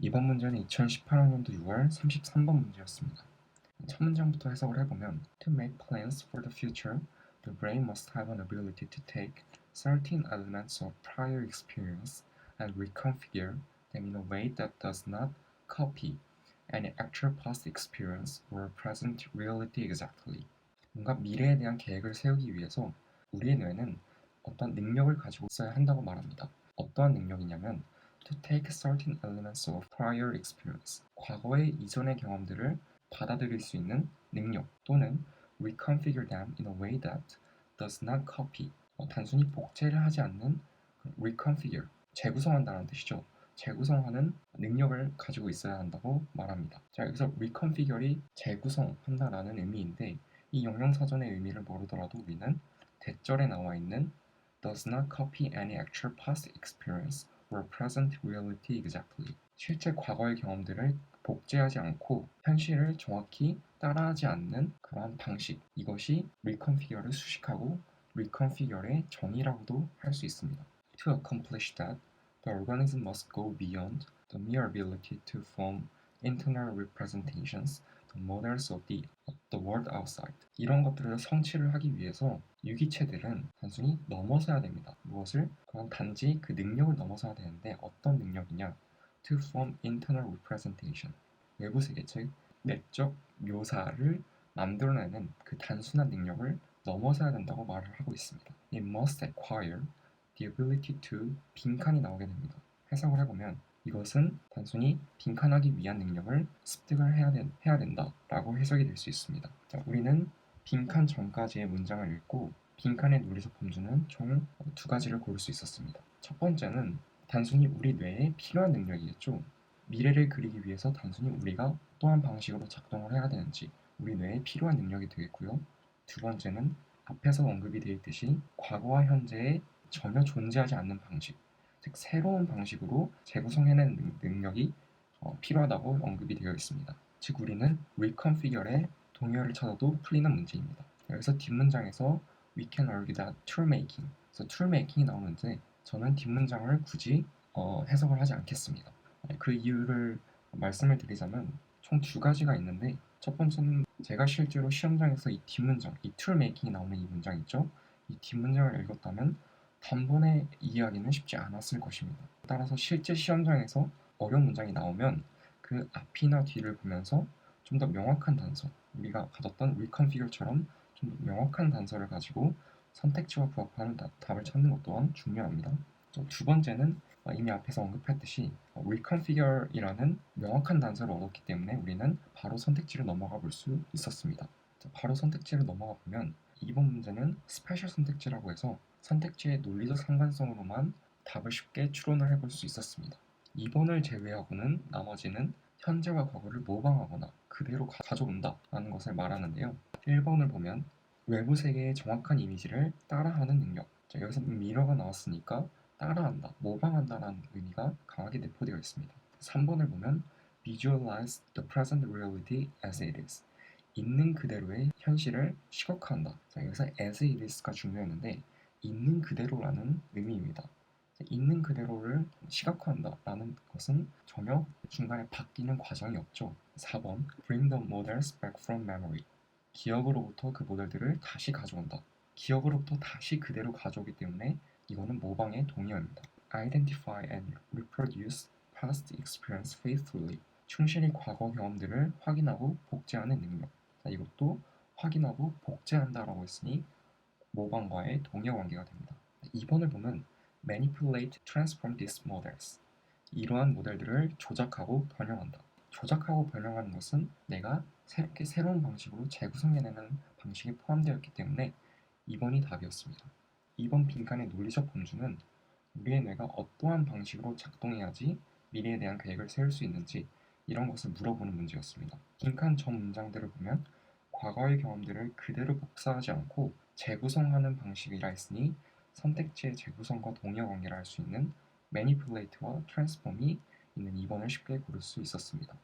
이번 문제는 2018학년도 6월 33번 문제였습니다. 첫 문장부터 해석을 해보면 To make plans for the future, the brain must have an ability to take certain elements of prior experience and reconfigure them in a way that does not copy any actual past experience or present reality exactly. 뭔가 미래에 대한 계획을 세우기 위해서 우리의 뇌는 어떤 능력을 가지고 있어야 한다고 말합니다. 어떠한 능력이냐면 to take certain elements of prior experience, 과거의 이전의 경험들을 받아들일 수 있는 능력 또는 reconfigure them in a way that does not copy, 단순히 복제를 하지 않는 reconfigure, 재구성한다는 뜻이죠. 재구성하는 능력을 가지고 있어야 한다고 말합니다. 자, 여기서 reconfigure이 재구성한다라는 의미인데 이 영영사전의 의미를 모르더라도 우리는 대절에 나와 있는 does not copy any actual past experience or present reality exactly. 실제 과거의 경험들을 복제하지 않고 현실을 정확히 따라하지 않는 그러한 방식. 이것이 reconfigure를 수식하고 reconfigure의 정의라고도 할 수 있습니다. To accomplish that, the organism must go beyond the mere ability to form internal representations, the models of the world outside. 이런 것들을 성취를 하기 위해서 유기체들은 단순히 넘어서야 됩니다. 무엇을? 그건 단지 그 능력을 넘어서야 되는데 어떤 능력이냐? To form internal representation. 외부 세계, 즉 내적 묘사를 만들어내는 그 단순한 능력을 넘어서야 된다고 말을 하고 있습니다. It must acquire the ability to 빈칸이 나오게 됩니다. 해석을 해보면 이것은 단순히 빈칸하기 위한 능력을 습득을 해야 된다라고 해석이 될 수 있습니다. 자, 우리는 빈칸 전까지의 문장을 읽고 빈칸의 논리적 범주는 총 두 가지를 고를 수 있었습니다. 첫 번째는 단순히 우리 뇌에 필요한 능력이겠죠. 미래를 그리기 위해서 단순히 우리가 어떠한 방식으로 작동을 해야 되는지 우리 뇌에 필요한 능력이 되겠고요. 두 번째는 앞에서 언급이 되어 있듯이 과거와 현재에 전혀 존재하지 않는 방식, 즉 새로운 방식으로 재구성해내는 능력이 필요하다고 언급이 되어 있습니다. 즉 우리는 reconfigure의 동의어를 찾아도 풀리는 문제입니다. 여기서 뒷문장에서 we can argue that tool making, 그래서 tool making이 나오는데 저는 뒷문장을 굳이 해석을 하지 않겠습니다. 그 이유를 말씀을 드리자면 총 두 가지가 있는데 첫 번째는 제가 실제로 시험장에서 이 뒷문장, 이 tool making이 나오는 이 문장 있죠? 이 뒷문장을 읽었다면 단번에 이해하기는 쉽지 않았을 것입니다. 따라서 실제 시험장에서 어려운 문장이 나오면 그 앞이나 뒤를 보면서 좀 더 명확한 단서, 우리가 가졌던 reconfigure처럼 좀 더 명확한 단서를 가지고 선택지와 부합하는 답을 찾는 것 또한 중요합니다. 두 번째는 이미 앞에서 언급했듯이 reconfigure이라는 명확한 단서를 얻었기 때문에 우리는 바로 선택지를 넘어가 볼 수 있었습니다. 바로 선택지를 넘어가 보면 이번 문제는 스페셜 선택지라고 해서 선택지의 논리적 상관성으로만 답을 쉽게 추론을 해볼 수 있었습니다. 2번을 제외하고는 나머지는 현재와 과거를 모방하거나 그대로 가져온다 라는 것을 말하는데요. 1번을 보면 외부 세계의 정확한 이미지를 따라하는 능력. 자, 여기서 미러가 나왔으니까 따라한다, 모방한다 라는 의미가 강하게 내포되어 있습니다. 3번을 보면 visualize the present reality as it is. 있는 그대로의 현실을 시각화한다. 자, 여기서 as it is가 중요했는데 있는 그대로라는 의미입니다. 있는 그대로를 시각화한다라는 것은 전혀 중간에 바뀌는 과정이 없죠. 4번 Bring the models back from memory. 기억으로부터 그 모델들을 다시 가져온다. 기억으로부터 다시 그대로 가져오기 때문에 이거는 모방의 동의어입니다. Identify and reproduce past experience faithfully. 충실히 과거 경험들을 확인하고 복제하는 능력. 자, 이것도 확인하고 복제한다라고 했으니 모방과의 동의어 관계가 됩니다. 2번을 보면 manipulate, transform these models. 이러한 모델들을 조작하고 변형한다. 조작하고 변형하는 것은 내가 새로운 방식으로 재구성해내는 방식이 포함되어 있기 때문에 2번이 답이었습니다. 2번 빈칸의 논리적 범주는 우리의 뇌가 어떠한 방식으로 작동해야지 미래에 대한 계획을 세울 수 있는지 이런 것을 물어보는 문제였습니다. 빈칸 전 문장들을 보면 과거의 경험들을 그대로 복사하지 않고 재구성하는 방식이라 했으니 선택지의 재구성과 동의어 관계를 할 수 있는 manipulate와 transform이 있는 2번을 쉽게 고를 수 있었습니다.